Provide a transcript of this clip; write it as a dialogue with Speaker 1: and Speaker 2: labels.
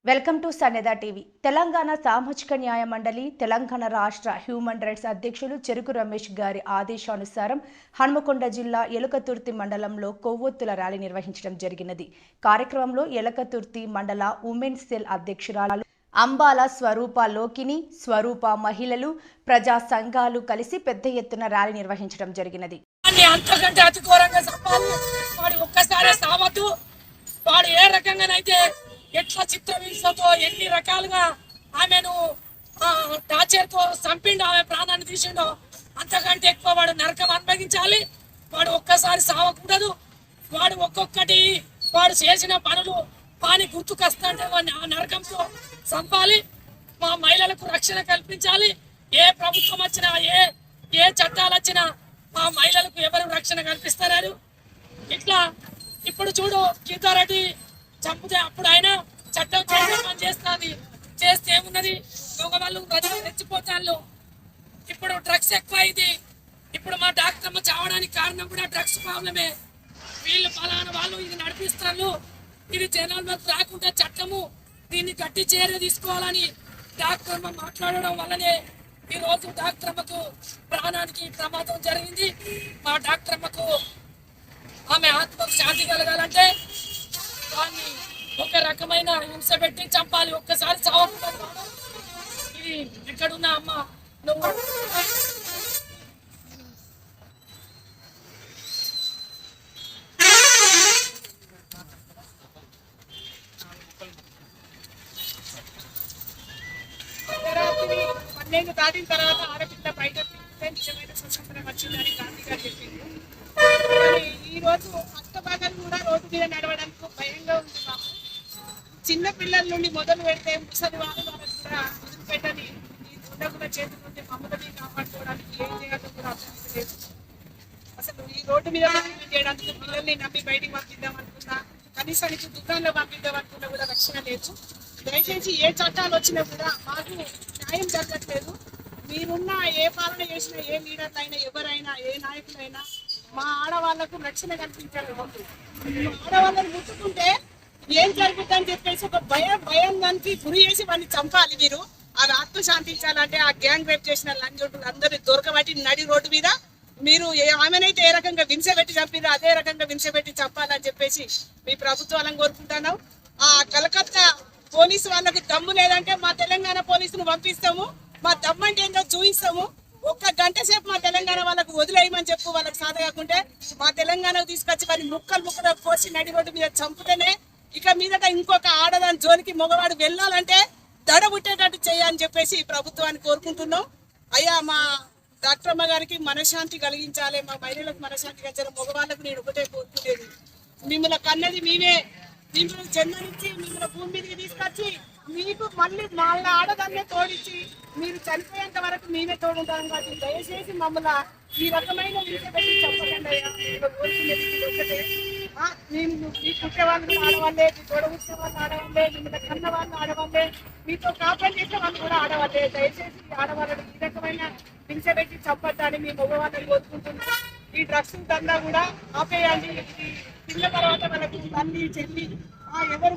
Speaker 1: Welcome to సన్నెద TV. Telangana సామాజిక న్యాయ మండలి తెలంగాణ రాష్ట్ర హ్యూమన్ రైట్స్ అధ్యక్షులు చెరుకు రమేష్ గారి ఆదేశానుసారం హన్మకొండ జిల్లా ఎలుకతుర్తి మండలంలో కొవ్వొత్తుల ర్యాలీ నిర్వహించడం జరిగినది. కార్యక్రమంలో ఎలుకతుర్తి మండల ఉమెన్ సెల్ అధ్యక్షురాలు అంబాల స్వరూప లోకిని, స్వరూప మహిళలు, ప్రజా సంఘాలు కలిసి పెద్ద ఎత్తున ర్యాలీ నిర్వహించడం జరిగినది.
Speaker 2: వాడు ఏ రకంగానైతే ఎట్లా చిత్రహింసతో ఎన్ని రకాలుగా ఆమెను టార్చర్తో చంపిండో, ఆమె ప్రాణాన్ని తీసిండో అంతకంటే ఎక్కువ వాడు నరకం అనుభవించాలి. వాడు ఒక్కసారి సావకూడదు. వాడు ఒక్కొక్కటి వాడు చేసిన పనులు పాని గుర్తుకొస్తుంటే వాడిని ఆ నరకంతో చంపాలి. మా మహిళలకు రక్షణ కల్పించాలి. ఏ ప్రభుత్వం వచ్చినా ఏ చట్టాలు వచ్చినా మా మహిళలకు ఎవరు రక్షణ కల్పిస్తారు? ఇట్లా ఇప్పుడు చూడు, గీతారెడ్డి చంపితే అప్పుడు ఆయన చట్టం పని చేస్తుంది. చేస్తే ఏమున్నది? మగవాళ్ళు రెచ్చిపోతాళ్ళు. ఇప్పుడు డ్రగ్స్ ఎక్కువ అయింది. ఇప్పుడు మా డాక్టర్ అమ్మ చావడానికి కారణం కూడా డ్రగ్స్ ప్రాబ్లమే. వీళ్ళు ఫలానా వాళ్ళు ఇది నడిపిస్తారు. ఇది జనాలకు రాకుండా చట్టము దీన్ని గట్టి చర్య తీసుకోవాలని డాక్టర్ అమ్మ మాట్లాడడం వల్లనే ఈరోజు డాక్టర్ అమ్మకు ప్రాణానికి ప్రమాదం జరిగింది. మా డాక్టర్ అమ్మకు ఆమె ఆత్మకు శాంతి కలగాలంటే దాన్ని ఒక రకమైన హింస పెట్టి చంపాలి. ఒక్కసారి చావకూడదు. ఇది ఎక్కడున్నా అమ్మ నువ్వు పన్నెండు దాటిన తర్వాత ఆడపిల్ల బయట నిజమైన స్వతంత్రం వచ్చిందని గాంధీ గారు చెప్పింది. ఈ రోజు హస్తభాగాలు కూడా రోడ్డు మీద నడవడానికి భయంగా ఉంది. మాకు చిన్న పిల్లల నుండి మొదలు పెడితే ముసలి వాళ్ళకు కూడా వదిలిపెట్టని ఈ దుండగుల చేతి నుండి మమ్మల్ని కాపాడుకోవడానికి ఏం చేయాలో కూడా అర్థం లేదు. అసలు ఈ రోడ్డు మీద చేయడానికి పిల్లల్ని నమ్మి బయటికి పంపిద్దాం అనుకున్నా, కనీసానికి దుకాణంలో పంపిద్దాం అనుకున్నా కూడా రక్షణ లేదు. దయచేసి ఏ చట్టాలు వచ్చినా కూడా మాకు న్యాయం జరగట్లేదు. మీరున్న ఏ పాలన చేసినా, ఏ లీడర్లు అయినా, ఎవరైనా, ఏ నాయకులైనా మా ఆడవాళ్లకు రక్షణ కల్పించాలి. ఆడవాళ్ళని ముట్టుకుంటే ఏం జరుగుతుందని చెప్పేసి ఒక భయం దానికి గురి చేసి వాళ్ళని చంపాలి. మీరు అది ఆత్మ శాంతించాలంటే ఆ గ్యాంగ్ రేప్ చేసిన లంజోటులు అందరినీ దొరకబట్టి నడి రోడ్డు మీద మీరు ఆమెనైతే ఏ రకంగా హింస పెట్టి చంపినా అదే రకంగా హింస పెట్టి చంపాలని చెప్పేసి మీ ప్రభుత్వాలను కోరుకుంటున్నాం. ఆ కలకత్తా పోలీసు వాళ్ళకు దమ్ము లేదంటే మా తెలంగాణ పోలీసును పంపిస్తాము. మా దమ్మంటే ఏంటో చూపిస్తాము. ఒక్క గంట సేపు మా తెలంగాణ వాళ్ళకు వదిలేయమని చెప్పు. వాళ్ళకి సాధ కాకుంటే మా తెలంగాణకు తీసుకొచ్చి వారిని ముక్కలు కోసి నడి రోడ్డు మీద చంపుతేనే ఇక మీదట ఇంకొక ఆడదాని జోలికి మగవాడు వెళ్ళాలంటే దడ పుట్టేటట్టు చేయని చెప్పేసి ప్రభుత్వాన్ని కోరుకుంటున్నాం. అయ్యా, మా డాక్టర్ అమ్మ గారికి మనశ్శాంతి కలిగించాలి. మా మహిళలకు మనశ్శాంతి కలిగించాలి. మగవాళ్ళకు నేను ఒకటే కోరుకునేది, మిమ్మల్ని కన్నది మేమే. మిమ్మల్ని జన్మనిచ్చి మిమ్మల్ని భూమి మీదకి తీసుకొచ్చి మీకు మళ్ళీ వాళ్ళ ఆడదాన్నే తోడించి మీరు చనిపోయేంత వరకు మేమే తోడుంటాం. కాబట్టి దయచేసి మమ్మల్ని ఈ రకమైన విషయపెట్టి చెప్పకండి అయ్యా. మేము మీ పుట్టే వాళ్ళు ఆడవాళ్ళే, మీ తోడబుట్టే వాళ్ళు ఆడవాళ్ళే, మిమ్మల్ని కన్న వాళ్ళు ఆడవాళ్ళే, మీతో కాపం చేసే వాళ్ళు కూడా ఆడవాళ్ళే. దయచేసి ఆడవాళ్ళని ఈ రకమైన హింస పెట్టి చంపద్దని మీ మగవాళ్ళని కోరుకుంటున్నాం. ఈ డ్రగ్స్ దందా కూడా ఆపేయండి. పిల్ల తర్వాత మనకు తల్లి చెల్లి ఎవరు